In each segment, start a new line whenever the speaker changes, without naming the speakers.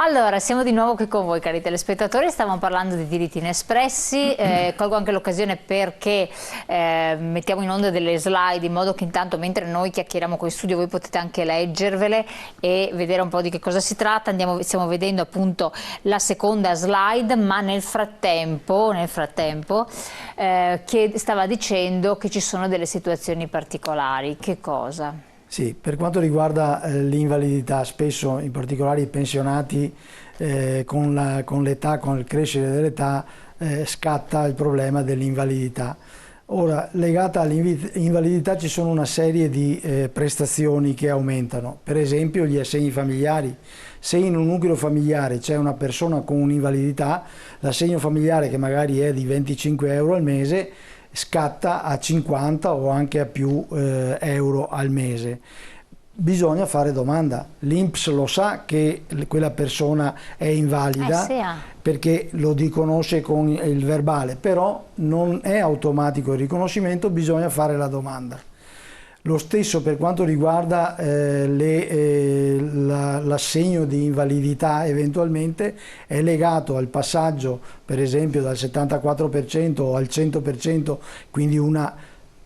Allora, siamo di nuovo qui con voi, cari telespettatori, stavamo parlando di diritti inespressi, colgo anche l'occasione perché mettiamo in onda delle slide in modo che intanto mentre noi chiacchieriamo qui in studio voi potete anche leggervele e vedere un po' di che cosa si tratta. Stiamo vedendo appunto la seconda slide, ma nel frattempo che stava dicendo che ci sono delle situazioni particolari. Che cosa?
Sì, per quanto riguarda l'invalidità, spesso in particolare i pensionati con l'età, con il crescere dell'età, scatta il problema dell'invalidità. Ora, legata all'invalidità ci sono una serie di prestazioni che aumentano, per esempio gli assegni familiari. Se in un nucleo familiare c'è una persona con un'invalidità, l'assegno familiare, che magari è di 25 euro al mese, scatta a 50 o anche a più euro al mese. Bisogna fare domanda. L'INPS lo sa che quella persona è invalida perché lo riconosce con il verbale, però non è automatico il riconoscimento, bisogna fare la domanda. Lo stesso per quanto riguarda l'assegno di invalidità, eventualmente è legato al passaggio per esempio dal 74% al 100%, quindi un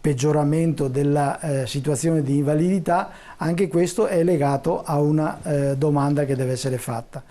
peggioramento della situazione di invalidità. Anche questo è legato a una domanda che deve essere fatta.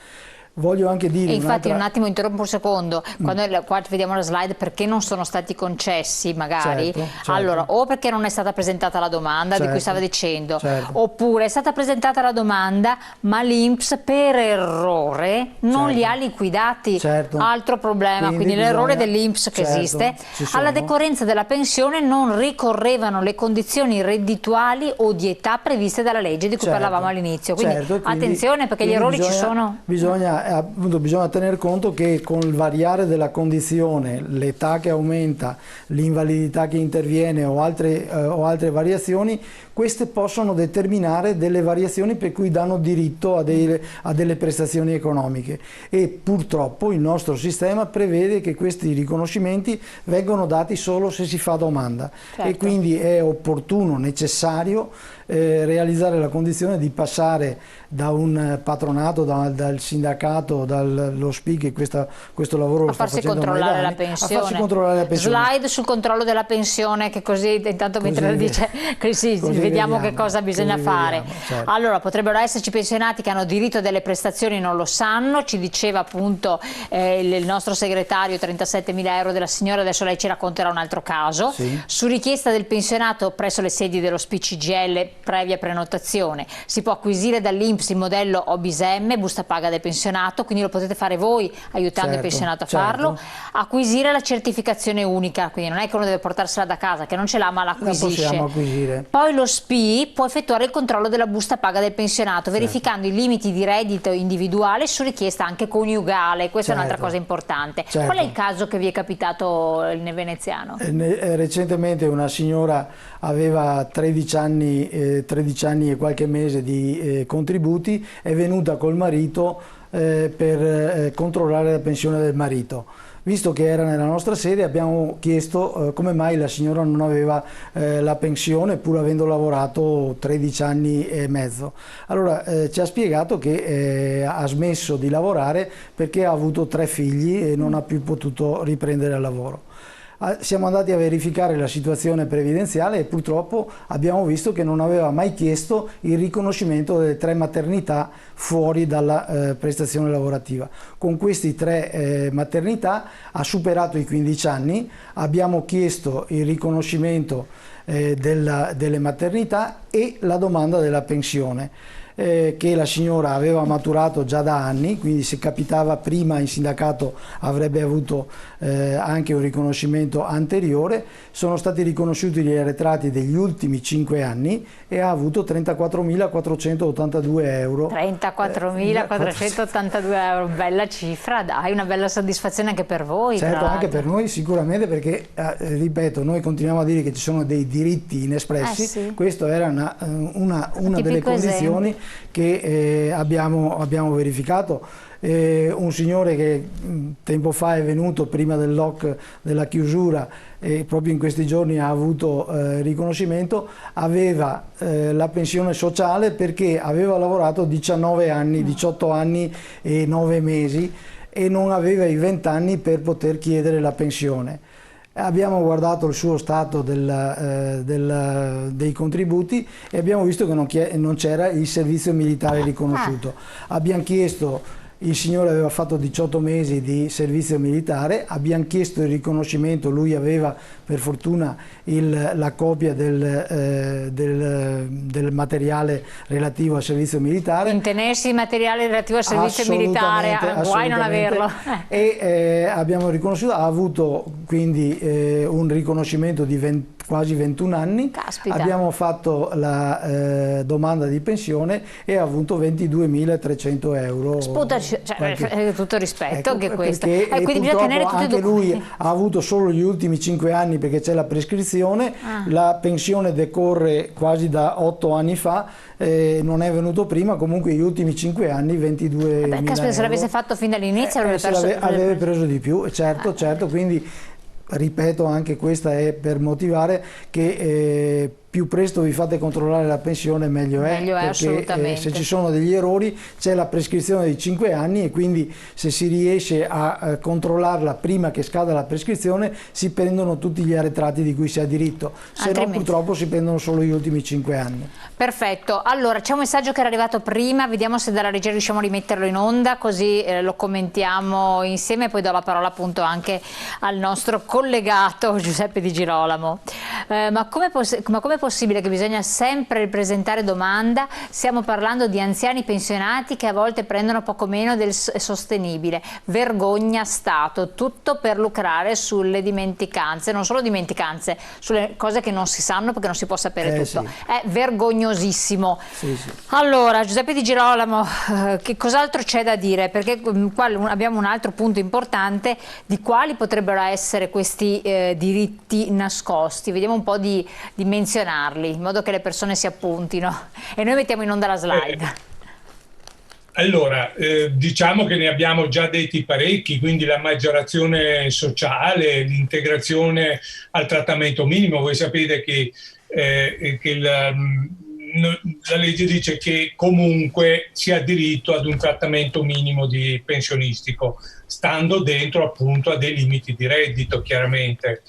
Voglio anche dire,
e infatti un attimo interrompo un secondo, quando qua vediamo la slide, perché non sono stati concessi magari,
certo.
Allora o perché non è stata presentata la domanda di cui stava dicendo, oppure è stata presentata la domanda ma l'INPS per errore non li ha liquidati, altro problema, quindi l'errore dell'INPS che esiste, alla decorrenza della pensione non ricorrevano le condizioni reddituali o di età previste dalla legge di cui parlavamo all'inizio, quindi attenzione perché gli errori ci sono.
Bisogna tener conto che con il variare della condizione, l'età che aumenta, l'invalidità che interviene o altre variazioni, queste possono determinare delle variazioni per cui danno diritto a delle prestazioni economiche, e purtroppo il nostro sistema prevede che questi riconoscimenti vengono dati solo se si fa domanda, e quindi è opportuno, necessario realizzare la condizione di passare da un patronato, dal sindacato, dallo SPI, che questo lavoro lo sta facendo
controllare la pensione. A farsi controllare la pensione. Slide sul controllo della pensione, che così intanto mentre lo dice vediamo che cosa bisogna fare. Allora, potrebbero esserci pensionati che hanno diritto a delle prestazioni e non lo sanno, ci diceva appunto il nostro segretario 37.000 euro della signora, adesso lei ci racconterà un altro caso. Su richiesta del pensionato presso le sedi dello SPI CGIL previa prenotazione si può acquisire dall'INPS il modello OBISM, busta paga del pensionato, quindi lo potete fare voi aiutando il pensionato a farlo, acquisire la certificazione unica, quindi non è che uno deve portarsela da casa, che non ce l'ha ma l'acquisisce. Poi lo SPI può effettuare il controllo della busta paga del pensionato verificando i limiti di reddito individuale su richiesta anche coniugale, questa è un'altra cosa importante. Qual è il caso che vi è capitato nel veneziano?
Recentemente una signora aveva 13 anni e qualche mese di contributi, è venuta col marito per controllare la pensione del marito. Visto che era nella nostra sede, abbiamo chiesto come mai la signora non aveva la pensione pur avendo lavorato 13 anni e mezzo. Allora ci ha spiegato che ha smesso di lavorare perché ha avuto 3 figli e non ha più potuto riprendere il lavoro. Siamo andati a verificare la situazione previdenziale e purtroppo abbiamo visto che non aveva mai chiesto il riconoscimento delle 3 maternità fuori dalla prestazione lavorativa. Con questi 3 maternità ha superato i 15 anni, abbiamo chiesto il riconoscimento delle maternità e la domanda della pensione, che la signora aveva maturato già da anni, quindi se capitava prima in sindacato avrebbe avuto anche un riconoscimento anteriore. Sono stati riconosciuti gli arretrati degli ultimi 5 anni e ha avuto 34.482 euro.
34.482 euro, bella cifra, dai, una bella soddisfazione anche per voi.
Certo, anche per noi sicuramente, perché ripeto, noi continuiamo a dire che ci sono dei diritti inespressi, questa era una delle condizioni che abbiamo verificato. Un signore che tempo fa è venuto prima del lock della chiusura e proprio in questi giorni ha avuto riconoscimento, aveva la pensione sociale perché aveva lavorato 19 anni, 18 anni e 9 mesi e non aveva i 20 anni per poter chiedere la pensione. Abbiamo guardato il suo stato dei contributi e abbiamo visto che non c'era il servizio militare riconosciuto. Abbiamo chiesto, il signore aveva fatto 18 mesi di servizio militare, abbiamo chiesto il riconoscimento, lui aveva per fortuna la copia del materiale relativo al servizio militare.
Intenersi il materiale relativo al servizio militare, guai non averlo.
E abbiamo riconosciuto, ha avuto quindi un riconoscimento di quasi 21 anni.
Caspita.
Abbiamo fatto la domanda di pensione e ha avuto 22.300 euro.
Sputaci, tutto rispetto,
ecco,
anche questo.
Quindi bisogna tenere tutti anche lui ha avuto solo gli ultimi 5 anni perché c'è la prescrizione, la pensione decorre quasi da 8 anni fa, non è venuto prima, comunque gli ultimi 5 anni 22.000
caspita, se l'avesse fatto fin dall'inizio avrebbe
preso di più, certo, quindi ripeto, anche questa è per motivare che più presto vi fate controllare la pensione meglio è, perché
assolutamente.
Se ci sono degli errori c'è la prescrizione di 5 anni e quindi se si riesce a controllarla prima che scada la prescrizione si prendono tutti gli arretrati di cui si ha diritto, se no purtroppo si prendono solo gli ultimi 5 anni.
Perfetto, allora c'è un messaggio che era arrivato prima, vediamo se dalla regia riusciamo a rimetterlo in onda così lo commentiamo insieme e poi do la parola appunto anche al nostro collegato Giuseppe Di Girolamo. Ma come è possibile che bisogna sempre ripresentare domanda? Stiamo parlando di anziani pensionati che a volte prendono poco meno del sostenibile. Vergogna Stato, tutto per lucrare sulle dimenticanze, non solo dimenticanze, sulle cose che non si sanno perché non si può sapere tutto.
Sì.
È vergognosissimo.
Sì.
Allora, Giuseppe Di Girolamo, che cos'altro c'è da dire? Perché qua abbiamo un altro punto importante di quali potrebbero essere questi diritti nascosti. Vediamo un po' di menzionarli in modo che le persone si appuntino e noi mettiamo in onda la slide.
Allora, diciamo che ne abbiamo già detti parecchi, quindi la maggiorazione sociale, l'integrazione al trattamento minimo. Voi sapete che la legge dice che comunque si ha diritto ad un trattamento minimo di pensionistico, stando dentro appunto a dei limiti di reddito chiaramente.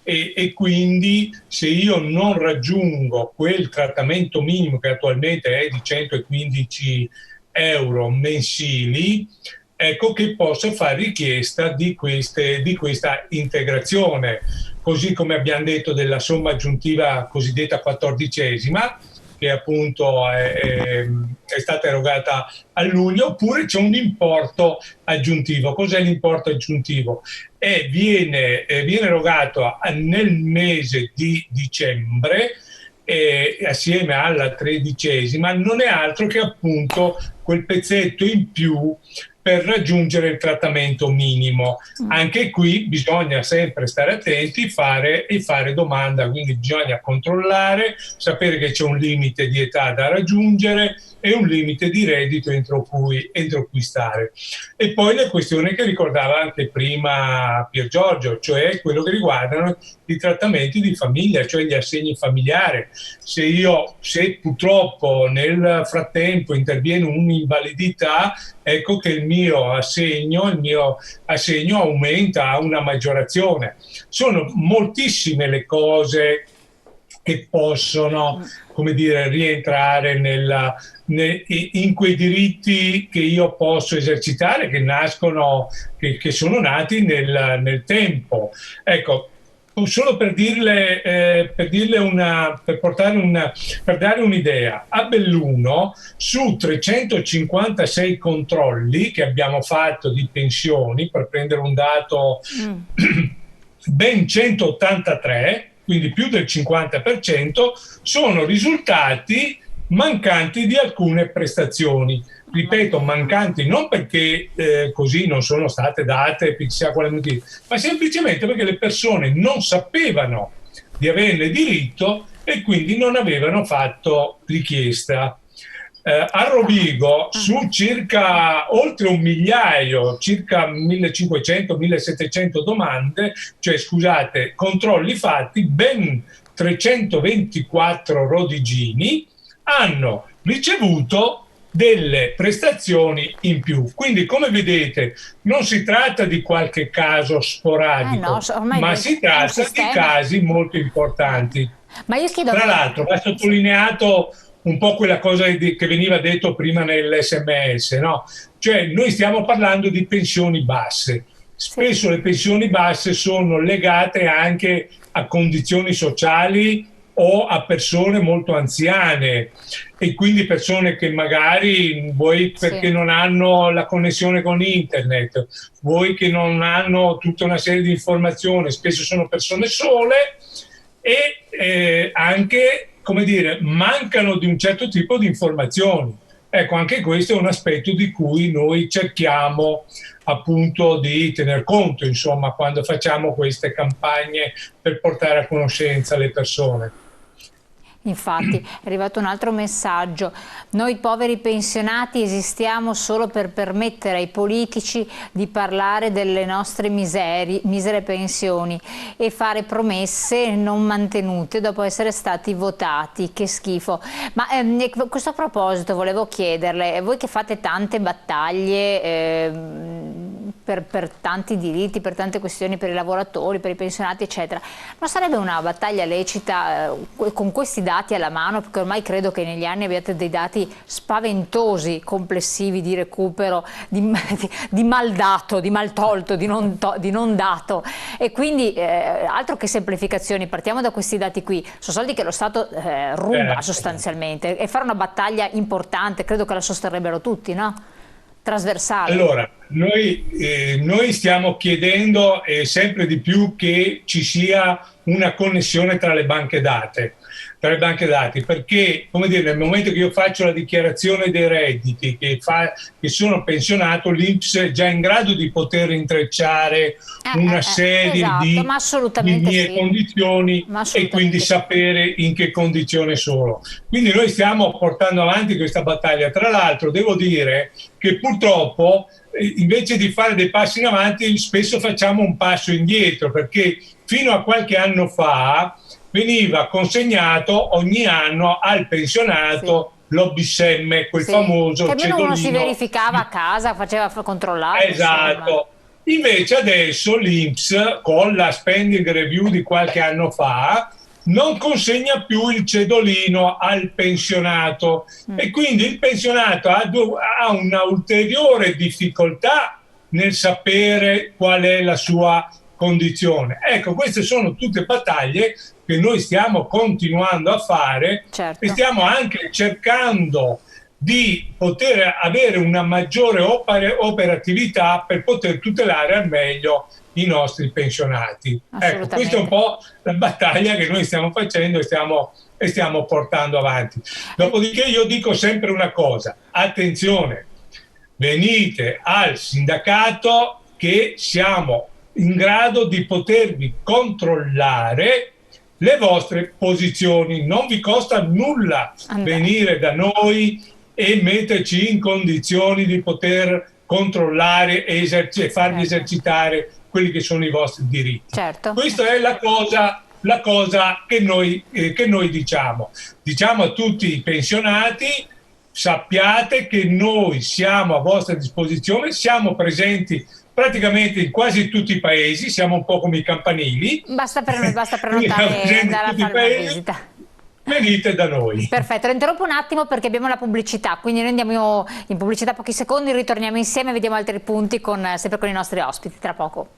E quindi se io non raggiungo quel trattamento minimo che attualmente è di 115 euro mensili, ecco che posso fare richiesta di questa integrazione, così come abbiamo detto della somma aggiuntiva cosiddetta 14esima, che appunto è stata erogata a luglio, oppure c'è un importo aggiuntivo. Cos'è l'importo aggiuntivo? Viene erogato nel mese di dicembre assieme alla 13esima, non è altro che appunto quel pezzetto in più per raggiungere il trattamento minimo. Anche qui bisogna sempre stare attenti e fare domanda, quindi bisogna controllare, sapere che c'è un limite di età da raggiungere e un limite di reddito entro cui stare. E poi le questioni che ricordava anche prima Pier Giorgio, cioè quello che riguardano i trattamenti di famiglia, cioè gli assegni familiari. Se purtroppo nel frattempo interviene un'invalidità, ecco che il mio assegno aumenta a una maggiorazione. Sono moltissime le cose che possono, come dire, rientrare in quei diritti che io posso esercitare, che nascono, che sono nati nel tempo. Ecco, solo per dare un'idea, a Belluno su 356 controlli che abbiamo fatto di pensioni, per prendere un dato, ben 183, quindi più del 50%, sono risultati mancanti di alcune prestazioni. Ripeto, mancanti non perché così non sono state date per chissà quale motivo, ma semplicemente perché le persone non sapevano di averne diritto e quindi non avevano fatto richiesta. A Rovigo su circa oltre 1 migliaio, circa 1500-1700 domande, cioè scusate, controlli fatti, ben 324 rodigini hanno ricevuto delle prestazioni in più. Quindi, come vedete, non si tratta di qualche caso sporadico, ma si tratta di casi molto importanti.
Ma io chiedo...
Tra l'altro va sottolineato un po' quella cosa che veniva detto prima nell'SMS, no? Cioè noi stiamo parlando di pensioni basse. Spesso le pensioni basse sono legate anche a condizioni sociali o a persone molto anziane, e quindi persone che magari vuoi perché non hanno la connessione con internet, vuoi che non hanno tutta una serie di informazioni, spesso sono persone sole e anche, come dire, mancano di un certo tipo di informazioni. Ecco, anche questo è un aspetto di cui noi cerchiamo appunto di tener conto, insomma, quando facciamo queste campagne per portare a conoscenza le persone.
Infatti è arrivato un altro messaggio: noi poveri pensionati esistiamo solo per permettere ai politici di parlare delle nostre misere pensioni e fare promesse non mantenute dopo essere stati votati. Che schifo. Ma questo a proposito volevo chiederle, voi che fate tante battaglie per tanti diritti, per tante questioni, per i lavoratori, per i pensionati eccetera, non sarebbe una battaglia lecita con questi dati alla mano, perché ormai credo che negli anni abbiate dei dati spaventosi complessivi di recupero, di mal dato, di mal tolto, di non dato, e quindi altro che semplificazioni, partiamo da questi dati qui, sono soldi che lo Stato ruba sostanzialmente, e fare una battaglia importante credo che la sosterrebbero tutti, no? Trasversale.
Allora, noi stiamo chiedendo sempre di più che ci sia una connessione tra le banche dati, perché, come dire, nel momento che io faccio la dichiarazione dei redditi, che sono pensionato, l'INPS è già in grado di poter intrecciare una serie di mie condizioni e quindi sapere in che condizione sono. Quindi noi stiamo portando avanti questa battaglia. Tra l'altro devo dire che purtroppo invece di fare dei passi in avanti spesso facciamo un passo indietro, perché fino a qualche anno fa veniva consegnato ogni anno al pensionato l'OBSEM, quel famoso
che almeno
cedolino.
Uno si verificava a casa, faceva controllare.
Esatto. Invece adesso l'INPS, con la spending review di qualche anno fa, non consegna più il cedolino al pensionato e quindi il pensionato ha una ulteriore difficoltà nel sapere qual è la sua condizione. Ecco, queste sono tutte battaglie che noi stiamo continuando a fare e stiamo anche cercando di poter avere una maggiore operatività per poter tutelare al meglio i nostri pensionati. Ecco, questa è un po' la battaglia che noi stiamo facendo e stiamo portando avanti. Dopodiché io dico sempre una cosa: attenzione, venite al sindacato che siamo in grado di potervi controllare le vostre posizioni, non vi costa nulla venire da noi e metterci in condizioni di poter controllare e farvi esercitare quelli che sono i vostri diritti. Questa è la cosa che noi diciamo a tutti i pensionati: sappiate che noi siamo a vostra disposizione, siamo presenti praticamente in quasi tutti i paesi, siamo un po' come i campanili.
Basta prenotare e andare a fare una visita.
Venite da noi.
Perfetto, interrompo un attimo perché abbiamo la pubblicità, quindi noi andiamo in pubblicità pochi secondi, ritorniamo insieme e vediamo altri punti sempre con i nostri ospiti tra poco.